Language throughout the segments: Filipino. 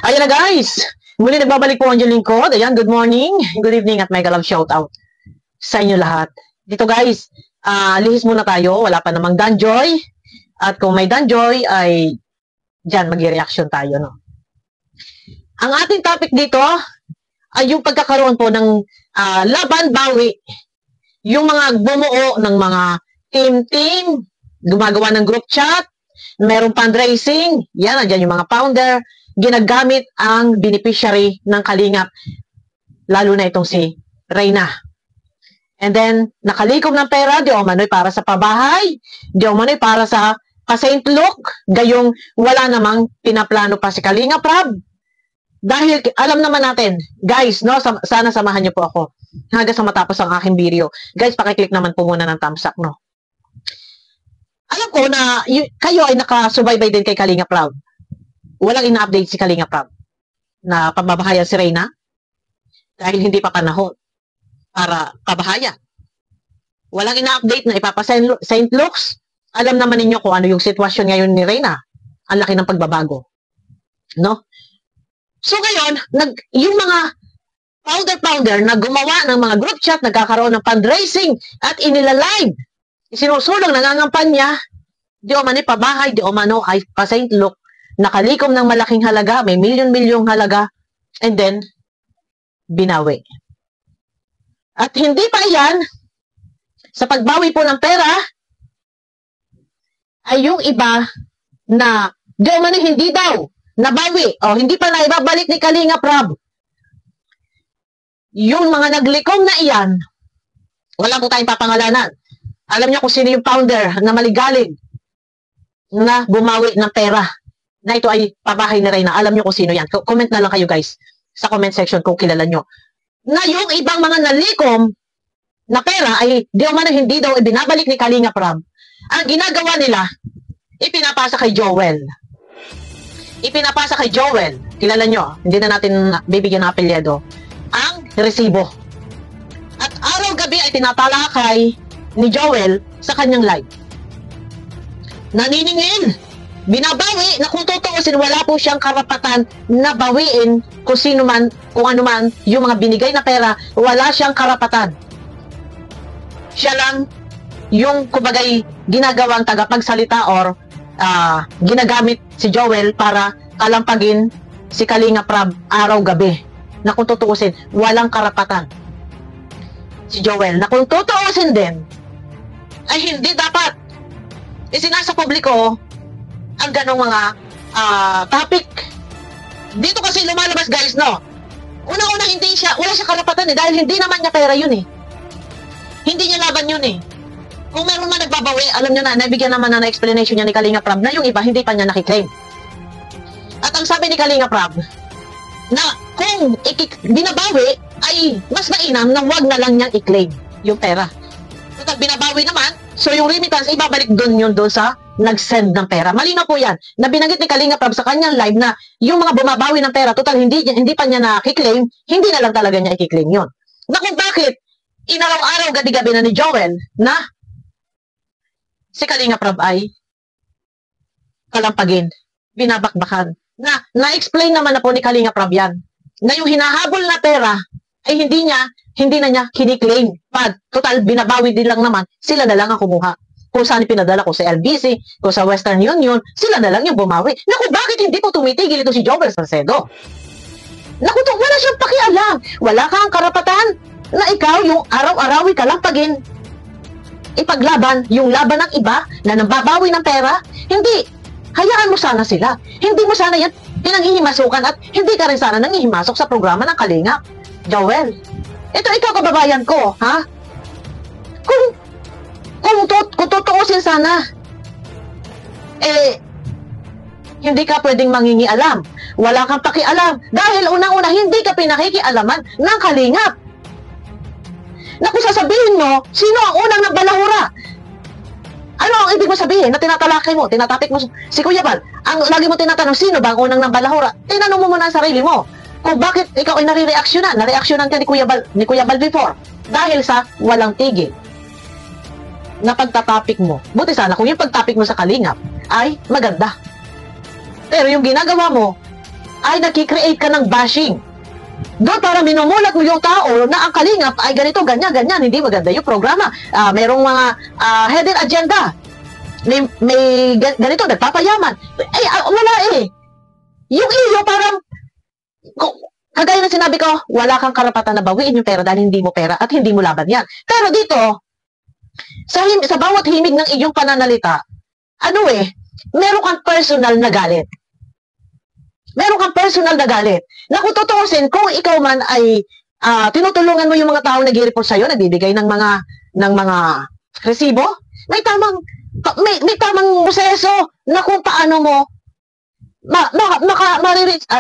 Ayan na guys, muli nagbabalik po ang inyong lingkod. Ayan, good morning, good evening at mega love shout out sa inyo lahat. Dito guys, lihis muna tayo, wala pa namang Danjoy. At kung may Danjoy ay dyan mag-reaction tayo, no? Ang ating topic dito ay yung pagkakaroon po ng laban bawi. Yung mga bumuo ng mga team, gumagawa ng group chat, merong fundraising, yan, andyan yung mga founder, ginagamit ang beneficiary ng Kalingap, lalo na itong si Reyna. And then, nakalikom ng pera, di umano'y para sa pabahay, di umano'y para sa pa-Saint Luke, gayong wala namang pinaplano pa si Kalingap Rab. Dahil alam naman natin, guys, no, sana samahan niyo po ako hanggang sa matapos ang aking video. Guys, pakiclick naman po muna ng thumbs up, no. Alam ko na kayo ay nakasubaybay din kay Kalingap Rab. Walang ina-update si Kalingap Rab na pambabahayan si Reyna dahil hindi pa panahon para pabahayan. Walang ina-update na ipapa-Saint Luke's. Alam naman ninyo kung ano yung sitwasyon ngayon ni Reyna. Ang laki ng pagbabago. No? So ngayon, yung mga founder na gumawa ng mga group chat, nagkakaroon ng fundraising at inilalive, sinusulong, nangangampanya, di umano pabahay, di umano ay pa-Saint Luke, nakalikom ng malaking halaga, may milyon-milyong halaga, and then, binawi. At hindi pa yan, sa pagbawi po ng pera, ay yung iba na, di umano hindi daw, nabawi, o hindi pa na ibabalik ni Kalingap Rab. Yung mga naglikom na iyan, wala po tayong papangalanan. Alam niyo kung sino yung founder na maligalig na bumawi ng pera na ito ay pabahay ni Reyna. Alam nyo kung sino yan. Comment na lang kayo guys sa comment section kung kilala nyo. Na yung ibang mga nalikom na pera ay di umano hindi daw ibinabalik ni Kalingap Rab. Ang ginagawa nila, ipinapasa kay Joel. Ipinapasa kay Joel. Kilala nyo, hindi na natin bibigyan ng apelyido. Ang resibo. At araw-gabi ay tinatalakay ni Joel sa kanyang live. Naniningil. Binabawi na kung tutuusin, wala po siyang karapatan na bawiin kung sino man, kung ano man, yung mga binigay na pera, wala siyang karapatan. Siya lang yung, kumbagay, ginagawang tagapagsalita or ginagamit si Joel para kalampagin si Kalingap Rab araw-gabi. Na kung tutuusin, walang karapatan. Si Joel, na kung tutuusin din, ay hindi dapat isinasa publiko ang ganong mga topic. Dito kasi lumalabas guys, no? Una-una wala siya karapatan eh, dahil hindi naman niya pera yun eh. Hindi niya laban yun eh. Kung meron man nagbabawi, alam niyo na, nabigyan naman na explanation niya ni Kalingap Rab na yung iba hindi pa niya nakiklaim. At ang sabi ni Kalingap Rab, na kung binabawi, ay mas mainam na wag na lang niyang i-claim yung pera. Total, binabawi naman, so yung remittance, ibabalik doon sa nag-send ng pera. Malinaw po yan, na binanggit ni Kalingap Rab sa kanyang live na yung mga bumabawi ng pera, total, hindi pa niya na-claim, hindi na lang talaga niya i-claim yun. Na kung bakit, inaraw-araw, gabi-gabi na ni Joel, na si Kalingap Rab ay kalampagin, binabakbakan. Na-explain naman na po ni Kalingap Rab yan, na yung hinahabol na pera, ay hindi na niya kiniklaim. Pag total, binabawi din lang naman, sila na lang ang kumuha. Kung saan pinadala ko sa LBC, kung sa Western Union, sila na lang yung bumawi. Naku, bakit hindi po tumitigil ito si Joel Salcedo? Naku, wala siyang pakialam. Wala kang karapatan na ikaw yung araw-arawi kalampagin. Ipaglaban yung laban ng iba na nambabawi ng pera. Hindi. Hayaan mo sana sila. Hindi mo sana yan pinanghihimasukan at hindi ka rin sana nanghihimasok sa programa ng Kalingap. Joel, ito ikaw kababayan ko, ha? Kung tutuusin sana, hindi ka pwedeng mangingialam. Wala kang pakialam. Dahil unang-una, hindi ka pinakikialaman ng Kalingap. Na kung sasabihin mo, sino ang unang nagbalahura? Ano ang ibig mo sabihin na tinatalakay mo, tinatapik mo si Kuya Bal? Ang lagi mo tinatanong, sino ba ang unang nagbalahura? Tinanong mo muna ang sarili mo. Kung bakit ikaw ay nare-reaksyonan. Nareaksyonan ka ni Kuya Bal before. Dahil sa walang tigil na pagtatapik mo. Buti sana kung yung pagtapik mo sa Kalingap ay maganda. Pero yung ginagawa mo, ay nagkikreate ka ng bashing. Doon para minumulat mo yung tao na ang Kalingap ay ganito, ganyan, hindi maganda yung programa. Merong mga hidden agenda. May ganito, nagpapayaman. Wala eh. Yung iyo parang, kagaya na sinabi ko, wala kang karapatan na bawiin yung pera dahil hindi mo pera at hindi mo laban yan. Pero dito, sa bawat himig ng iyong pananalita, meron kang personal na galit. Meron kang personal na galit. Na kung tutuusin, kung ikaw man ay tinutulungan mo yung mga taong nag-i-report sa'yo, nagbibigay ng mga resibo, may tamang proseso na kung paano mo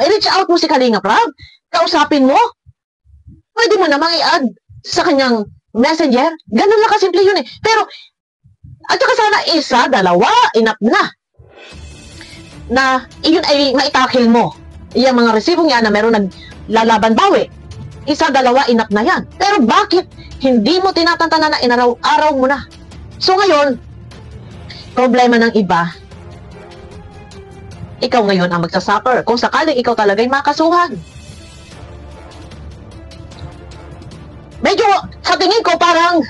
reach out mo si Kalingap Rab, kausapin mo, pwede mo namang i-add sa kanyang messenger. Ganun lang kasimple yun eh. Pero, at saka sana isa, dalawa, enough na iyon ay maitakil mo. Iyang mga resibong yan na meron naglalaban bawi. Isa, dalawa, enough na yan. Pero bakit hindi mo tinatantanan na inaraw-araw mo na? So ngayon, problema ng iba, ikaw ngayon ang magsasuffer kung sakaling ikaw talaga'y makasuhan. Medyo, sa tingin ko, parang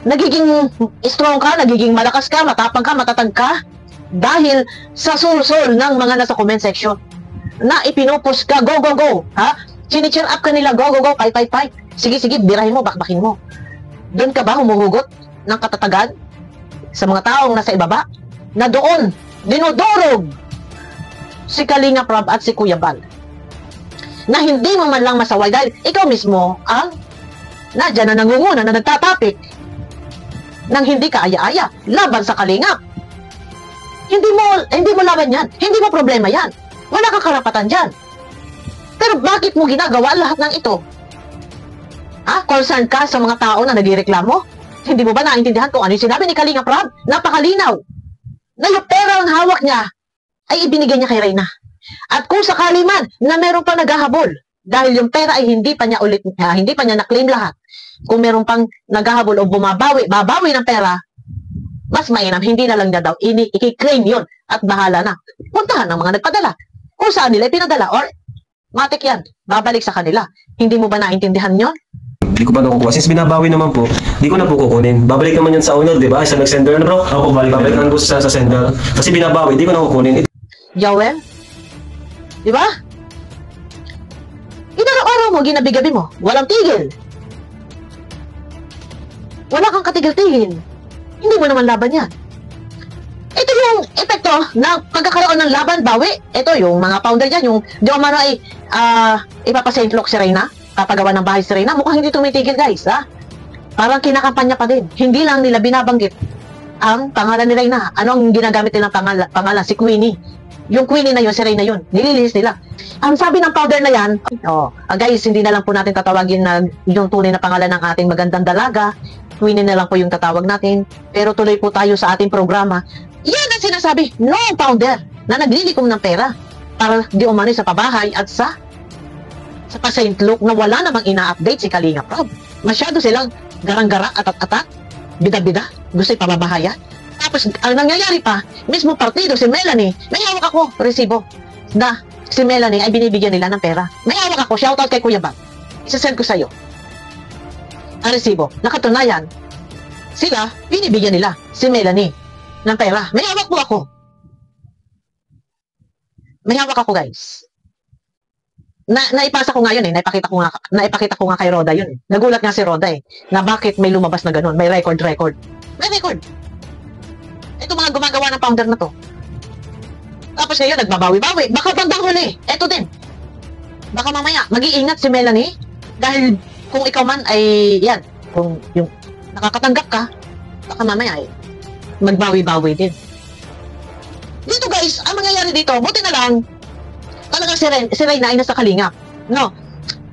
nagiging strong ka, nagiging malakas ka, matapang ka, matatag ka, dahil sa sul-sul ng mga nasa comment section na ipinupos ka, go, ha? Chini-cheer up ka nila, go, fight. Sige, birahin mo, bakbakin mo. Doon ka ba humuhugot ng katatagan sa mga taong nasa ibaba? Na doon, dinudurog si Kalingap Rab at si Kuya Bal. Na hindi mo man lang masaway dahil ikaw mismo ang nadyan na nangunguna na nagtatapik nang hindi ka aya-aya laban sa Kalingap. Hindi mo laban yan. Hindi mo problema yan. Wala kang karapatan dyan. Pero bakit mo ginagawa lahat ng ito? Concerned ka sa mga tao na nagreklamo? Hindi mo ba naintindihan kung ano yung sinabi ni Kalingap Rab? Napakalinaw. Na yung pera ang hawak niya ay ibinigay niya kay Reyna. At kung sakali man na meron pa naghahabol, dahil yung pera ay hindi pa niya na-claim lahat. Kung meron pang naghahabol o babawi ng pera, mas mainam, hindi na lang niya daw i-claim yun at bahala na. Puntahan ng mga nagpadala. Kung saan nila ipinadala or matik yan, babalik sa kanila. Hindi mo ba naintindihan yun? Hindi ko pa nakukuha. Since binabawi naman po, di ko na po kukunin. Babalik naman yan sa owner, di ba? Sa nag-sender na bro? Opo, babalik naman po sa sender. Kasi binabawi, di ko na kukunin. Joel? Di ba? Inaraw-araw mo, ginabi-gabi mo. Walang tigil. Wala kang katigil-tigil. Hindi mo naman laban yan. Ito yung epekto ng pagkakaroon ng laban, bawi. Ito yung mga founder dyan, yung di umano ay ipapasentlok si Reyna, papagawa ng bahay si Reyna. Mukhang hindi tumitigil guys, ha? Parang kinakampanya pa din. Hindi lang nila binabanggit ang pangalan ni Reyna. Ano ang ginagamit nilang pangalan? Si Queenie. Yung Queenie na yun, si Reyna yun. Nililis nila. Ang sabi ng founder na yan, guys, hindi na lang po natin tatawagin na yung tunay na pangalan ng ating magandang dalaga. Queenie na lang po yung tatawag natin. Pero tuloy po tayo sa ating programa. Yan ang sinasabi ng founder na naglilikom ng pera para di umano sa pabahay at sa pasaintlok na wala namang ina-update si Kalingap Rab. Masyado silang garang-gara, atat-atat, bida-bida, gusto ipababahayan. Tapos, ang nangyayari pa, mismo partido, si Melanie, may hawak ako, resibo, na si Melanie ay binibigyan nila ng pera. May hawak ako, shoutout kay Kuya Bal. Isasend ko sa'yo ang resibo. Nakatunayan, sila, binibigyan nila si Melanie ng pera. May hawak po ako. May hawak ako, guys. Naipasa ko nga yun eh. Naipakita ko nga kay Roda yun eh. Nagulat nga si Roda eh. Na bakit may lumabas na ganun. May record. May record. Ito mga gumagawa ng founder na to. Tapos ngayon, nagbabawi-bawi. Baka bandang huli. Ito din. Baka mamaya, mag-iingat si Melanie. Dahil kung ikaw man ay, yan, kung yung nakakatanggap ka, baka mamaya ay magbawi-bawi din. Dito guys, ang mangyayari dito, buti na lang, talagang si Reyna ay nasa Kalingap. No?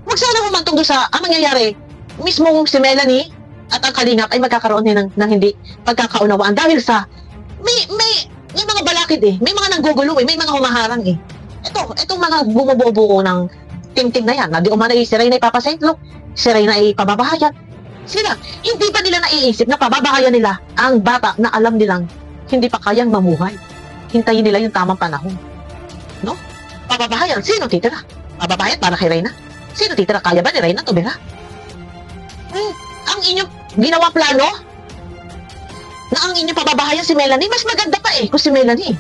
Huwag sana humantong doon sa, ang mangyayari, mismong si Melanie at ang Kalingap ay magkakaroon din ng hindi pagkakaunawaan dahil sa, may mga balakid eh, may mga nanggugulo eh, may mga humaharang eh. Itong mga bumubuo ng team na yan, na di umana si Reyna ay papasentlok, si Reyna ay pababahayan. Sila, hindi ba nila naiisip na pababahayan nila ang bata na alam nilang hindi pa kayang mamuhay? Hintayin nila yung tamang panahon. No? Pababahayan, sino titira? Pababahayan para kay Reyna? Sino titira? Kaya ba ni Reyna tumira? Ang inyong ginawa plano na ang inyong pababahayan si Melanie, mas maganda pa eh kung si Melanie.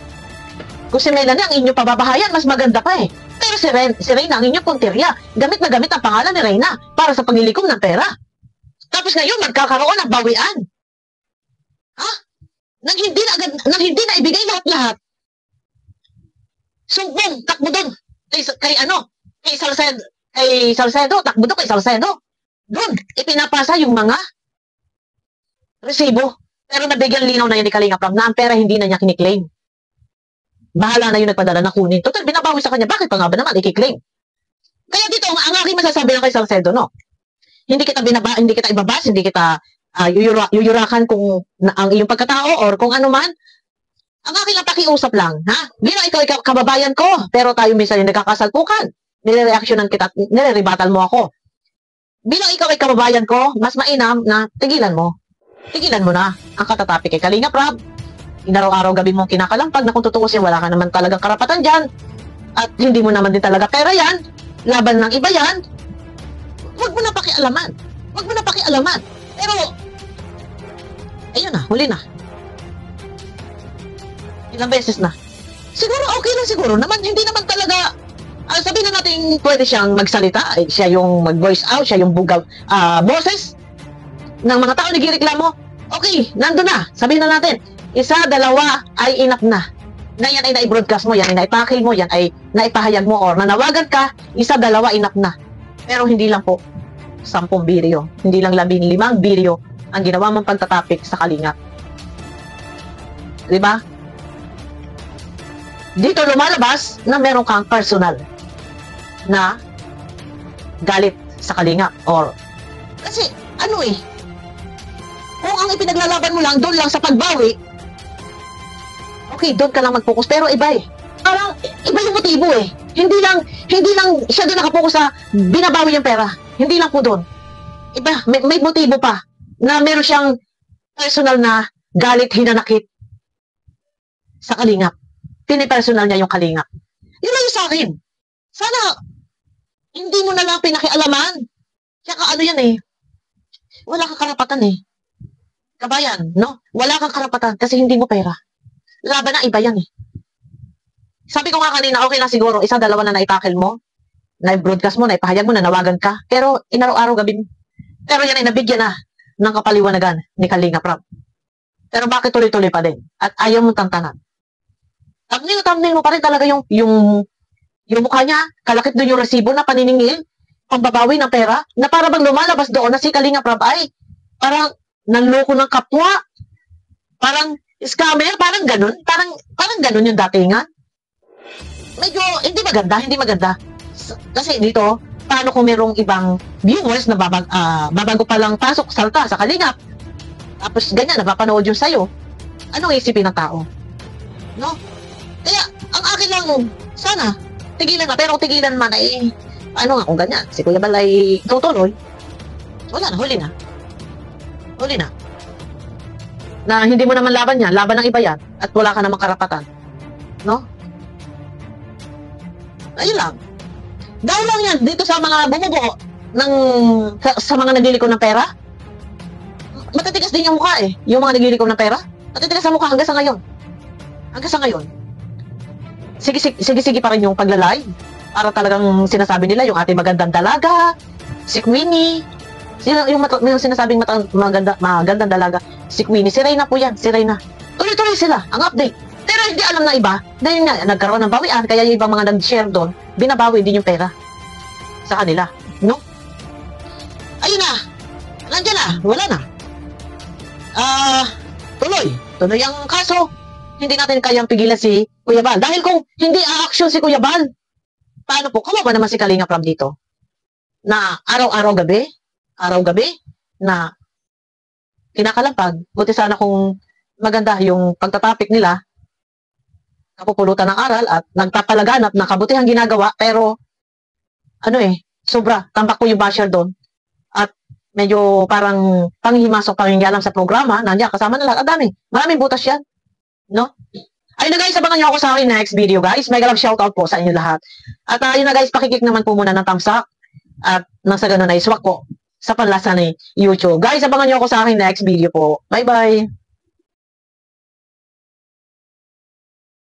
Kung si Melanie ang inyong pababahayan, mas maganda pa eh. Pero si Reyna, ang inyong punteriya, gamit na gamit ang pangalan ni Reyna para sa paglilikom ng pera. Tapos ngayon, magkakaroon ng bawian. Ha? Nang hindi na ibigay lahat-lahat. Sumbong, takbo doon. Kay Salcedo, takbo doon kay Salcedo. Doon, ipinapasa yung mga resibo. Pero nabigyan linaw na yan ni Kalinga Prab na ang pera hindi na niya kiniklaim. Bahala na yung nagpadala na kunin. Total, binabawi sa kanya. Bakit pa nga ba naman ikiklaim? Kaya dito, ang aking masasabi lang kay Salcedo, no? Hindi kita ibabas, hindi kita yuyurakan kung ang iyong pagkatao or kung ano man. Ang aking lang pakiusap lang, ha? Bilang ikaw kababayan ko, pero tayo minsan yung nagkakasalpukan. Nire-reactionan kita, nire-rebatal mo ako. Bilang ikaw ay kababayan ko, mas mainam na tigilan mo. Tigilan mo na ang katatapi kay Kalinga Prab. Inaraw-araw gabi mong kinakalampag na kung tutuusin, wala ka naman talagang karapatan dyan. At hindi mo naman din talaga pera yan. Laban ng iba yan. Huwag mo na pakialaman. Huwag mo na pakialaman. Pero, ayun na, huli na. Ilang beses na. Siguro, okay lang siguro. Hindi naman talaga, sabihin na natin pwede siyang magsalita. Siya yung mag-voice out, siya yung bugaw, boses ng mga tao nagreklamo. Okay, nandun na. Sabihin na natin, isa, dalawa ay enough na. Na yan ay na-broadcast mo, yan ay naipakil mo, yan ay naipahayag mo or nanawagan ka, isa, dalawa, enough na. Pero hindi lang po 10 video, hindi lang 15 video ang ginawa mong pagtatapik sa Kalingap. Diba? Dito lumalabas na meron kang personal na galit sa Kalingap or kasi ano eh, kung ang ipinaglalaban mo lang doon lang sa pagbawi, okay, doon ka lang mag-focus. Pero iba eh. Parang iba yung motibo eh. Hindi lang siya doon nakapokus sa binabawi yung pera. Hindi lang po doon. Iba, may motibo pa na meron siyang personal na galit, hinanakit sa Kalingap. Pinipersonal niya yung Kalingap. Yun lang yung sa akin. Sana hindi mo na lang pinakialaman. Tsaka ano yan eh. Wala kang karapatan eh. Kabayan, no? Wala kang karapatan kasi hindi mo pera. Laban na iba yan eh. Sabi ko nga kanina, okay lang siguro, isa, dalawa na naipakil mo, na-broadcast mo, naipahayag mo, nanawagan ka, pero inaraw-araw gabi mo. Pero yan ay nabigyan na ng kapaliwanagan ni Kalinga Prab. Pero bakit tuloy-tuloy pa din? At ayaw mong tantanan. Thumbnail mo pa rin talaga yung mukha niya, kalakit doon yung resibo na paniningil, pambabawi ng pera, na para bang lumalabas doon na si Kalinga Prab ay parang nanloko ng kapwa, parang scammer, parang ganun yung datingan. Medyo hindi maganda. Kasi dito, paano kung merong ibang viewers na babago pa lang pasok, salta sa Kalingap, tapos ganyan, napapanood yung sayo, anong isipin ng tao? No? Kaya, ang akin lang, sana, tigilan na, pero tigilan man ay, ano nga kung ganyan, si Kuya Bal ay tutuloy, wala na, huli na. Na hindi mo naman laban yan, laban ng iba yan, at wala ka namang karapatan. No? Ayun lang. Dahil lang yan, dito sa mga bumubuo sa mga nagliliko ng pera, matitigas din yung mukha eh. Yung mga nagliliko ng pera, matitigas ang mukha hanggang sa ngayon. Sige pa rin yung paglalay. Para talagang sinasabi nila, yung ating magandang dalaga, si Queenie, yung sinasabing magandang dalaga, si Queenie, si Reyna po yan, si Reyna. Tuloy-tuloy sila, ang update. Pero hindi alam na iba, dahil nga, nagkaroon ng bawian, kaya yung ibang mga nag-share doon, binabawi din yung pera sa kanila, no? Ayun na, nandiyan na, wala na. Tuloy ang kaso, hindi natin kayang pigilan si Kuya Bal. Dahil kung hindi a-action si Kuya Bal, paano po, kawawa naman si Kalinga Prab dito, na araw-araw gabi, na kinakalampag, buti sana kung maganda yung pagtatapik nila, kapupulutan ng aral at nagpapalaganap na kabutihang ginagawa, pero sobra, tambak po yung basher doon at medyo parang panghimasok, panghiyalam sa programa, nandiyan kasama na lahat, maraming butas yan, no? Ayun na guys, abangan nyo ako sa akin next video guys. Mega love shoutout po sa inyo lahat. At ayun na guys, pakiklik naman po muna ng thumbs up. At nang sa ganun ay swak ko sa panlasa ni YouTube. Guys, abangan nyo ako sa akin next video po. Bye bye!